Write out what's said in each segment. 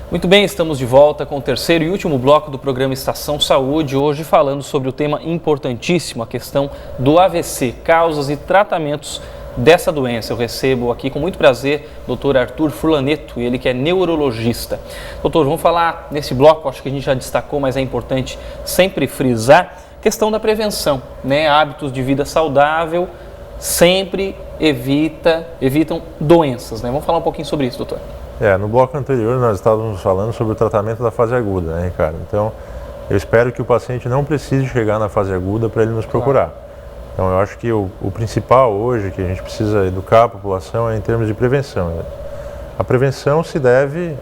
Muito bem, estamos de volta com o terceiro e último bloco do programa Estação Saúde, hoje falando sobre o tema importantíssimo, a questão do AVC, causas e tratamentos dessa doença. Eu recebo aqui com muito prazer o Dr. Arthur Furlaneto, ele que é neurologista. Doutor, vamos falar nesse bloco, acho que a gente já destacou, mas é importante sempre frisar, a questão da prevenção, né? Hábitos de vida saudável sempre evitam doenças, né? Vamos falar um pouquinho sobre isso, doutor. No bloco anterior nós estávamos falando sobre o tratamento da fase aguda, né, Ricardo? Então, eu espero que o paciente não precise chegar na fase aguda para ele nos procurar. Então, eu acho que o principal hoje que a gente precisa educar a população é em termos de prevenção. A prevenção se deve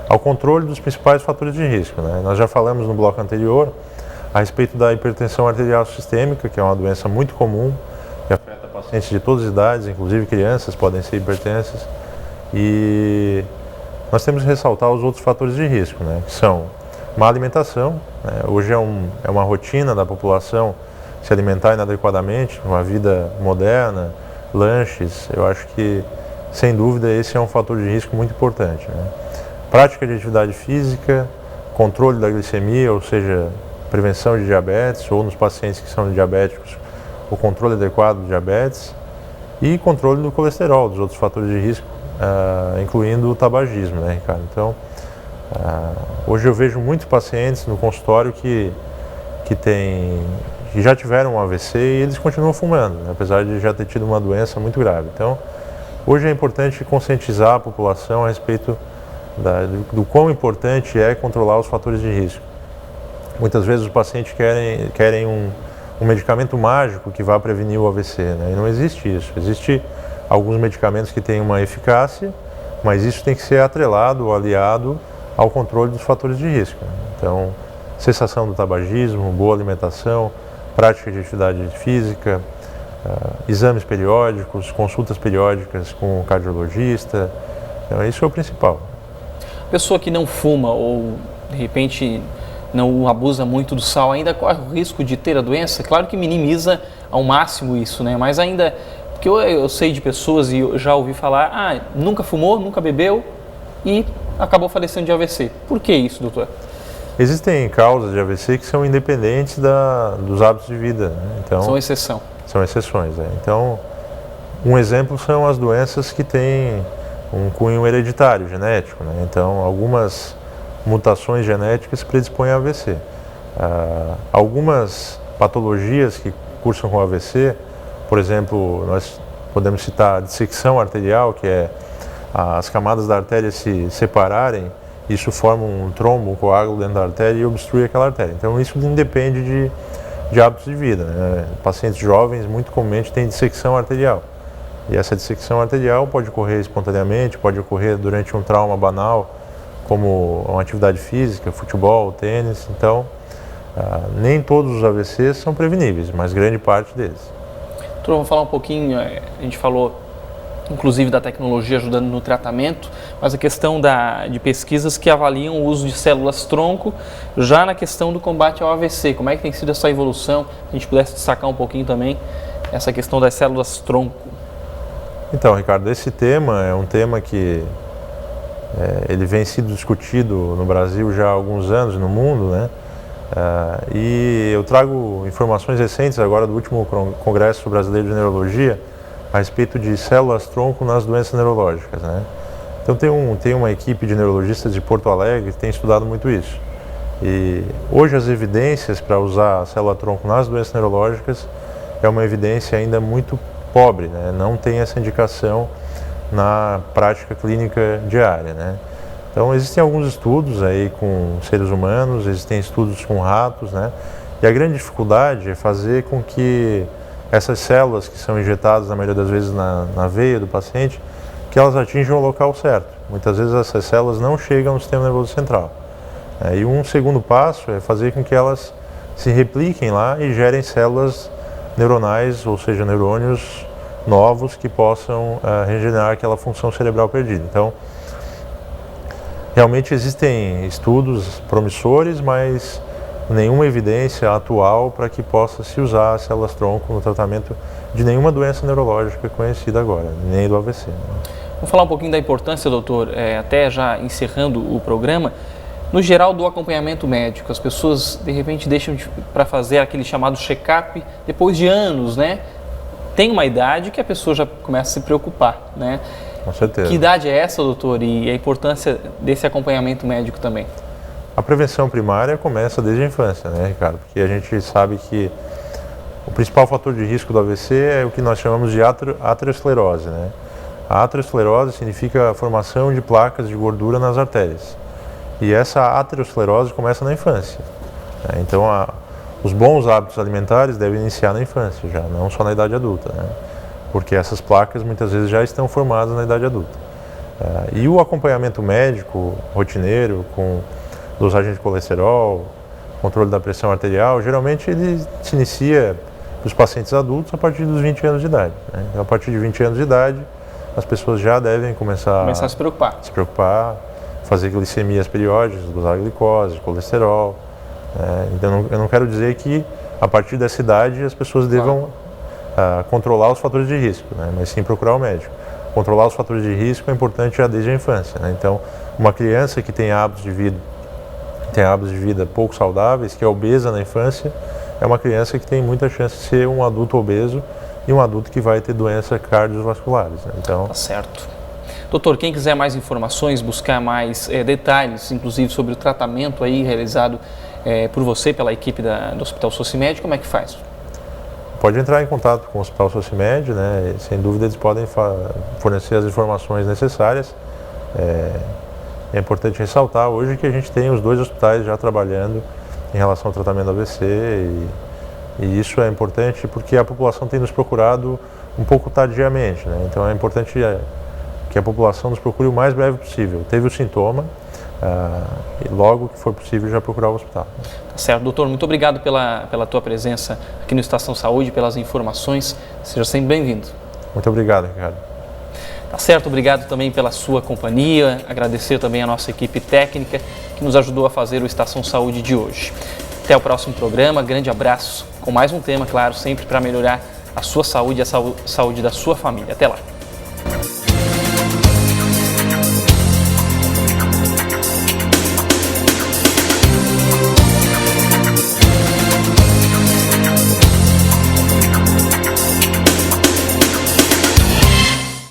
ao controle dos principais fatores de risco, né? Nós já falamos no bloco anterior a respeito da hipertensão arterial sistêmica, que é uma doença muito comum, que afeta pacientes de todas as idades, inclusive crianças podem ser hipertensas. E nós temos que ressaltar os outros fatores de risco, né, que são má alimentação, né? Hoje é uma rotina da população se alimentar inadequadamente, uma vida moderna, lanches. Eu acho que, sem dúvida, esse é um fator de risco muito importante, né? Prática de atividade física, controle da glicemia, ou seja, prevenção de diabetes, ou nos pacientes que são diabéticos, o controle adequado do diabetes e controle do colesterol, dos outros fatores de risco, incluindo o tabagismo, né, Ricardo? Então, hoje eu vejo muitos pacientes no consultório que já tiveram um AVC e eles continuam fumando, né, apesar de já ter tido uma doença muito grave. Então, hoje é importante conscientizar a população a respeito do quão importante é controlar os fatores de risco. Muitas vezes os pacientes querem um medicamento mágico que vá prevenir o AVC, né, e não existe isso. Existe alguns medicamentos que têm uma eficácia, mas isso tem que ser atrelado ou aliado ao controle dos fatores de risco. Então, cessação do tabagismo, boa alimentação, prática de atividade física, exames periódicos, consultas periódicas com o cardiologista. Então, isso é o principal. Pessoa que não fuma ou, de repente, não abusa muito do sal, ainda corre o risco de ter a doença? Claro que minimiza ao máximo isso, né? Mas ainda... Porque eu sei de pessoas e eu já ouvi falar, nunca fumou, nunca bebeu e acabou falecendo de AVC. Por que isso, doutor? Existem causas de AVC que são independentes dos hábitos de vida, né? Então, são exceção. São exceções, né? Então, um exemplo são as doenças que têm um cunho hereditário, genético, né? Então, algumas mutações genéticas predispõem a AVC. Algumas patologias que cursam com AVC, por exemplo, nós podemos citar a dissecção arterial, que é as camadas da artéria se separarem, isso forma um trombo, um coágulo dentro da artéria e obstrui aquela artéria. Então isso independe de hábitos de vida, né? Pacientes jovens muito comumente têm dissecção arterial. E essa dissecção arterial pode ocorrer espontaneamente, pode ocorrer durante um trauma banal, como uma atividade física, futebol, tênis. Então, nem todos os AVCs são preveníveis, mas grande parte deles. Doutor, vamos falar um pouquinho, a gente falou inclusive da tecnologia ajudando no tratamento, mas a questão de pesquisas que avaliam o uso de células-tronco já na questão do combate ao AVC. Como é que tem sido essa evolução? A gente pudesse destacar um pouquinho também essa questão das células-tronco. Então, Ricardo, esse tema é um tema que ele vem sendo discutido no Brasil já há alguns anos, no mundo, né? E eu trago informações recentes agora do último Congresso Brasileiro de Neurologia a respeito de células-tronco nas doenças neurológicas, né? Então tem uma equipe de neurologistas de Porto Alegre que tem estudado muito isso. E hoje as evidências para usar a célula-tronco nas doenças neurológicas é uma evidência ainda muito pobre, né? Não tem essa indicação na prática clínica diária, né? Então existem alguns estudos aí com seres humanos, existem estudos com ratos, né? E a grande dificuldade é fazer com que essas células que são injetadas na maioria das vezes na veia do paciente, que elas atinjam o local certo. Muitas vezes essas células não chegam no sistema nervoso central. E um segundo passo é fazer com que elas se repliquem lá e gerem células neuronais, ou seja, neurônios novos que possam regenerar aquela função cerebral perdida. Então, realmente existem estudos promissores, mas nenhuma evidência atual para que possa se usar as células-tronco no tratamento de nenhuma doença neurológica conhecida agora, nem do AVC. Vamos falar um pouquinho da importância, doutor, até já encerrando o programa, no geral do acompanhamento médico. As pessoas, de repente, deixam para fazer aquele chamado check-up depois de anos, né? Tem uma idade que a pessoa já começa a se preocupar, né? Com certeza. Que idade é essa, doutor? E a importância desse acompanhamento médico também? A prevenção primária começa desde a infância, né, Ricardo? Porque a gente sabe que o principal fator de risco do AVC é o que nós chamamos de aterosclerose, né? A aterosclerose significa a formação de placas de gordura nas artérias. E essa aterosclerose começa na infância, né? Então, os bons hábitos alimentares devem iniciar na infância já, não só na idade adulta, né? Porque essas placas muitas vezes já estão formadas na idade adulta. E o acompanhamento médico rotineiro com dosagem de colesterol, controle da pressão arterial, geralmente ele se inicia para os pacientes adultos a partir dos 20 anos de idade, né? Então, a partir de 20 anos de idade, as pessoas já devem começar a se preocupar, fazer glicemias periódicas, dosar glicose, colesterol. Então, eu não quero dizer que a partir dessa idade as pessoas devam controlar os fatores de risco, né? Mas sim procurar o médico. Controlar os fatores de risco é importante já desde a infância, né? Então, uma criança que tem hábitos de vida pouco saudáveis, que é obesa na infância, é uma criança que tem muita chance de ser um adulto obeso e um adulto que vai ter doenças cardiovasculares, né? Então, tá certo. Doutor, quem quiser mais informações, buscar mais detalhes, inclusive sobre o tratamento aí realizado por você, pela equipe do Hospital Socimed, como é que faz? Pode entrar em contato com o Hospital Socimed, né? E, sem dúvida eles podem fornecer as informações necessárias. É importante ressaltar hoje que a gente tem os 2 hospitais já trabalhando em relação ao tratamento do AVC e isso é importante porque a população tem nos procurado um pouco tardiamente, né? Então é importante que a população nos procure o mais breve possível. Teve o sintoma e logo que for possível já procurar o hospital. Tá certo, doutor, muito obrigado pela tua presença aqui no Estação Saúde, pelas informações. Seja sempre bem-vindo. Muito obrigado, Ricardo. Tá certo, obrigado também pela sua companhia, agradecer também a nossa equipe técnica que nos ajudou a fazer o Estação Saúde de hoje. Até o próximo programa, grande abraço, com mais um tema, claro, sempre para melhorar a sua saúde e a saúde da sua família. Até lá!